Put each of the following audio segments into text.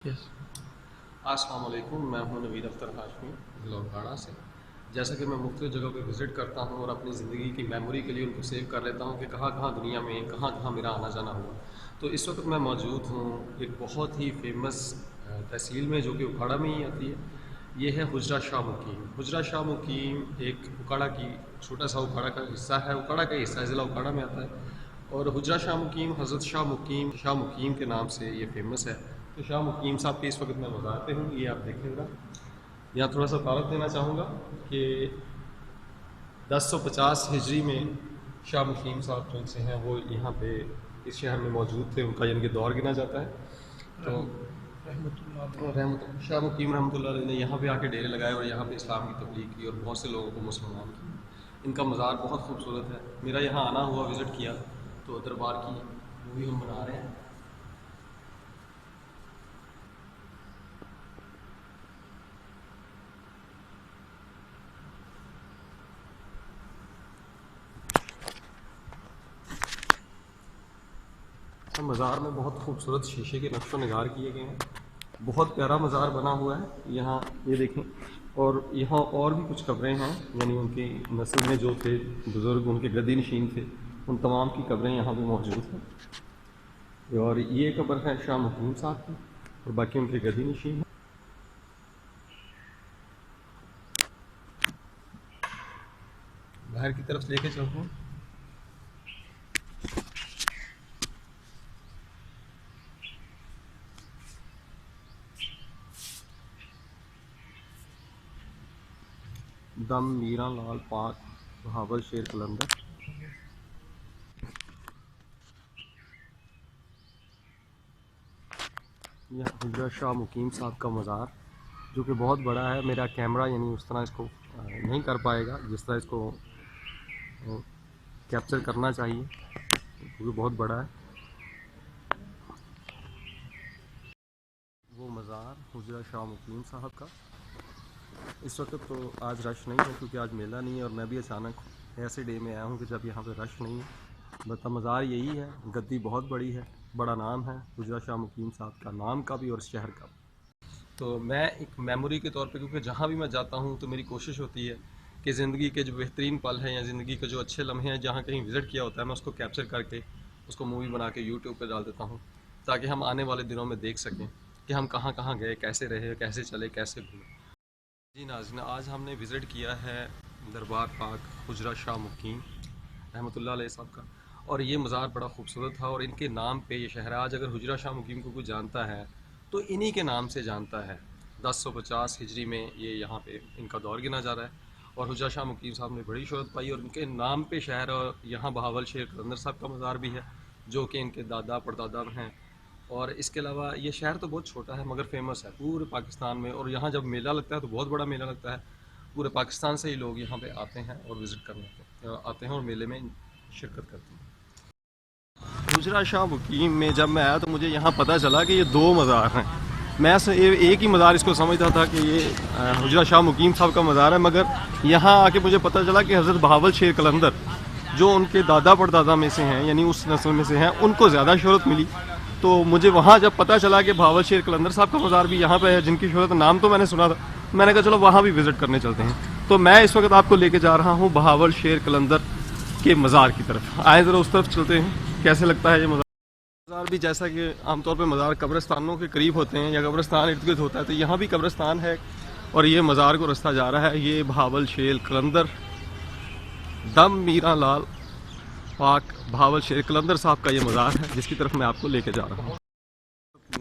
Yes. अस्सलाम वालेकुम, मैं हूं नवीद अख्तर हाशमी ज़िला उखाड़ा से। जैसा कि मैं मुख्तलिफ़ जगहों पे विज़िट करता हूं और अपनी ज़िंदगी की मेमोरी के लिए उनको सेव कर लेता हूं कि कहाँ कहाँ दुनिया में कहाँ कहाँ मेरा आना जाना हुआ। तो इस वक्त मैं मौजूद हूं एक बहुत ही फेमस तहसील में जो कि उखाड़ा में ही आती है। ये है हुजरा शाह मुकीम। हुजरा शाह मुकीम एक उखाड़ा की छोटा सा उखाड़ा का हिस्सा है, उखाड़ा का हिस्सा है, ज़िला उखाड़ा में आता है। और हुजरा शाह मुकीम हज़रत शाह मुकीम के नाम से ये फेमस है। तो शाह मुकीम साहब के इस वक्त मैं मज़ार पे हूँ, ये आप देखेंगे। यहाँ थोड़ा सा तारफ़ देना चाहूँगा कि 1050 हिजरी में शाह मुकीम साहब जो से हैं वो यहाँ पे इस शहर में मौजूद थे, उनका यानी कि दौर गिना जाता है। तो रहमतुल्लाह अलैह। रहमत शाह मुकीम रहमतुल्लाह अलैह ने यहाँ पे आके डेरे लगाए और यहाँ पे इस्लाम की तबलीग की और बहुत से लोगों को मुसलमान किया। इनका मज़ार बहुत खूबसूरत है, मेरा यहाँ आना हुआ, विज़िट किया, तो दरबार की मूवी हम बना रहे हैं। मज़ार में बहुत खूबसूरत शीशे के नक्शो निगार किए गए हैं, बहुत प्यारा मज़ार बना हुआ है। यहाँ ये देखें, और यहाँ और भी कुछ कब्रें हैं, यानी उनकी नस्ल में जो थे बुज़ुर्ग, उनके गद्दी नशीन थे, उन तमाम की कब्रें यहाँ पे मौजूद हैं। और ये कब्र है शाह मुकीम साहब की और बाकी उनके गद्दी नशीन हैं। बाहर की तरफ लेके चलते हैं। दम मीरा लाल पाक बहावल शेर कलंदर। यह हुजरा शाह मुकीम साहब का मज़ार, जो कि बहुत बड़ा है। मेरा कैमरा यानी उस तरह इसको नहीं कर पाएगा जिस तरह इसको कैप्चर करना चाहिए, क्योंकि बहुत बड़ा है। वो मज़ार हुजरा शाह मुकीम साहब का। इस वक्त तो आज रश नहीं है क्योंकि आज मेला नहीं है, और मैं भी अचानक ऐसे डे में आया हूँ कि जब यहाँ पे रश नहीं है। बता मज़ार यही है, गद्दी बहुत बड़ी है, बड़ा नाम है हुजरा शाह मुकीम साहब का, नाम का भी और शहर का भी। तो मैं एक मेमोरी के तौर पे, क्योंकि जहाँ भी मैं जाता हूँ तो मेरी कोशिश होती है कि ज़िंदगी के जो बेहतरीन पल हैं या ज़िंदगी के जो अच्छे लम्हे हैं, जहाँ कहीं विज़िट किया होता है, मैं उसको कैप्चर करके उसको मूवी बना के यूट्यूब पे डाल देता हूँ, ताकि हम आने वाले दिनों में देख सकें कि हम कहाँ कहाँ गए, कैसे रहे, कैसे चले, कैसे घूमे। जी नाज़रीन, आज हमने विज़िट किया है दरबार पाक हुजरा शाह मुकीम रहमतुल्लाह अलैह साहब का, और ये मज़ार बड़ा खूबसूरत था और इनके नाम पे ये शहर है। आज अगर हुजरा शाह मुकीम को कोई जानता है तो इन्हीं के नाम से जानता है। 1050 हिजरी में ये यहाँ पे इनका दौर गिना जा रहा है, और हुजरा शाह मुकीम साहब ने बड़ी शोहरत पाई, और इनके नाम पे शहर, और यहाँ बहावल शेर कलंदर साहब का मज़ार भी है जो कि इनके दादा परदादा हैं। और इसके अलावा ये शहर तो बहुत छोटा है मगर फेमस है पूरे पाकिस्तान में, और यहाँ जब मेला लगता है तो बहुत बड़ा मेला लगता है। पूरे पाकिस्तान से ही लोग यहाँ पे आते हैं और विज़िट करने आते हैं और मेले में शिरकत करते हैं। हुजरा शाह मुकीम में जब मैं आया तो मुझे यहाँ पता चला कि ये दो मज़ार हैं। मैं एक ही मज़ार इसको समझता था कि ये हुजरा शाह मुकीम साहब का मज़ार है, मगर यहाँ आके मुझे पता चला कि हज़रत बहावल शेर कलंदर, जो उनके दादा परदादा में से हैं, यानी उस नस्ल में से हैं, उनको ज़्यादा शोहरत मिली। तो मुझे वहाँ जब पता चला कि बहावल शेर कलंदर साहब का मज़ार भी यहाँ पे है, जिनकी शोहरत नाम तो मैंने सुना था, मैंने कहा चलो वहाँ भी विज़िट करने चलते हैं। तो मैं इस वक्त आपको लेके जा रहा हूँ बहावल शेर कलंदर के मज़ार की तरफ। आए ज़रा उस तरफ चलते हैं, कैसे लगता है ये मज़ार भी। जैसा कि आमतौर पर मज़ार कब्रिस्तानों के करीब होते हैं या कब्रिस्तान इर्द गिर्द होता है, तो यहाँ भी कब्रिस्तान है और ये मज़ार को रास्ता जा रहा है। ये बहावल शेर कलंदर दम मीरा लाल पाक बहावल शेर कलंदर साहब का ये मज़ार है, जिसकी तरफ मैं आपको लेके जा रहा हूँ।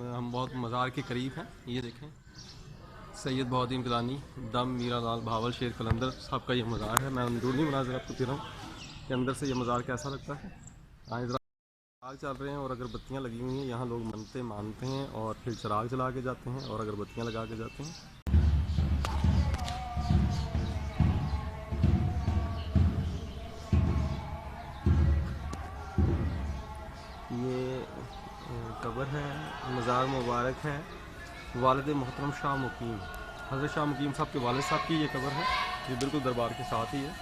हम बहुत मज़ार के करीब हैं, ये देखें, सैयद बहाउद्दीन गिलानी दम मीरा लाल बहावल शेर कलंदर साहब का ये मज़ार है। मैं अंदरूनी मनाज़िर आपको दे रहा हूँ कि अंदर से ये मज़ार कैसा लगता है। आए ज़रा, चराग चल रहे हैं और अगरबत्तियाँ लगी हुई हैं। यहाँ लोग मनते मानते हैं और फिर चराग जला के जाते हैं और अगरबत्तियाँ लगा के जाते हैं। ये कब्र है, मज़ार मुबारक है वालिद मोहतरम शाह मुकीम, हज़रत शाह मुकीम साहब के वालिद साहब की ये कब्र है। ये बिल्कुल दरबार के साथ ही है।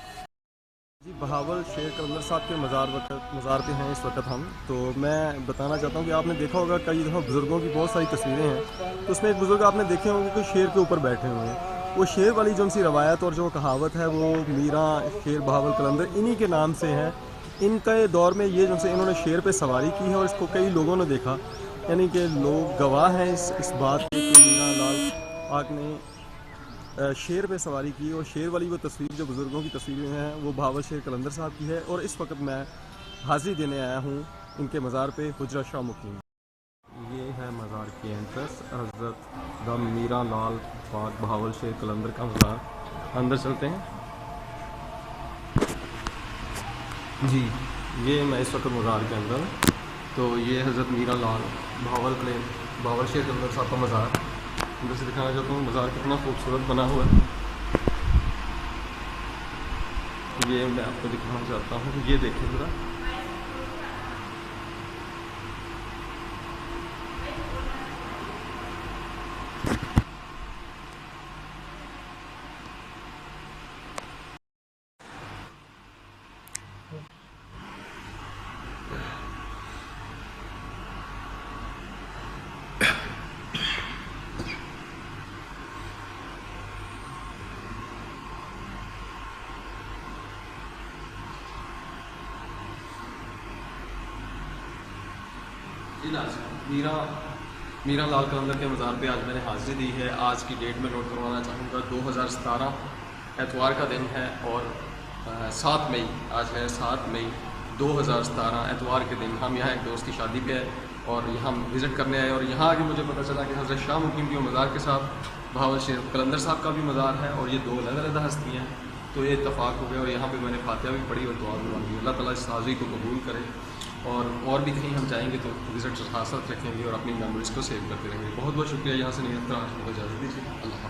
जी, बहावल शेर कलंदर साहब के मज़ार पे हैं इस वक्त हम। तो मैं बताना चाहता हूँ कि आपने देखा होगा कई दफ़ा बुज़ुर्गों की बहुत सारी तस्वीरें हैं, तो उसमें एक बुज़ुर्ग आपने देखे होंगे कि शेर के ऊपर बैठे हुए हैं। वो शेर वाली जो सी रवायत और जो कहावत है वो मीरा शेर बहावल कलंदर इन्हीं के नाम से है। इनके दौर में ये जो से इन्होंने शेर पे सवारी की है और इसको कई लोगों ने देखा, यानी कि लोग गवाह हैं इस बात के कि मीरा लाल पाक ने शेर पे सवारी की। और शेर वाली वो तस्वीर जो बुज़ुर्गों की तस्वीरें हैं वो बहावल शेर कलंदर साहब की है। और इस वक्त मैं हाज़िरी देने आया हूँ इनके मज़ार पे हुजरा शाह मुकीम। ये है मज़ार की एंट्रेंस, हज़रत द मीरा लाल पाक बहावल शेर कलंदर का मज़ार। अंदर चलते हैं जी। ये मैं इस वक्त मज़ार के अंदर, तो ये हज़रत मीरा लाल बहावल शेर कलंदर साहब का मज़ार अंदर से दिखाना चाहता हूँ। मज़ार कितना खूबसूरत बना हुआ है, ये मैं आपको दिखाना चाहता हूँ। ये देखिए ज़रा, मीरा लाल कलंदर के मज़ार पे आज मैंने हाज़िरी दी है। आज की डेट में नोट करवाना चाहूँगा 2017 एतवार का दिन है और 7 मई, आज है 7 मई 2017 एतवार के दिन हम यहाँ एक दोस्त की शादी पे आए और यहाँ हम विज़िट करने आए। और यहाँ आके मुझे पता चला कि हज़रत शाह मुकीम के मज़ार के साथ बहावल शेर कलंदर साहब का भी मज़ार है और ये दो अलग-अलग हस्तियाँ हैं। तो ये इत्तफाक हो गया और यहाँ पे मैंने फातिहा भी पढ़ी और दुआ भी मांगी। अल्लाह ताला इस हाज़िरी को कबूल करे। और भी कहीं हम जाएंगे तो विज़िट साथ साथ रखेंगे और अपनी मेमोरीज़ को सेव करते रहेंगे। बहुत बहुत शुक्रिया। यहाँ से नहीं इजाज़त दीजिए। अल्लाह।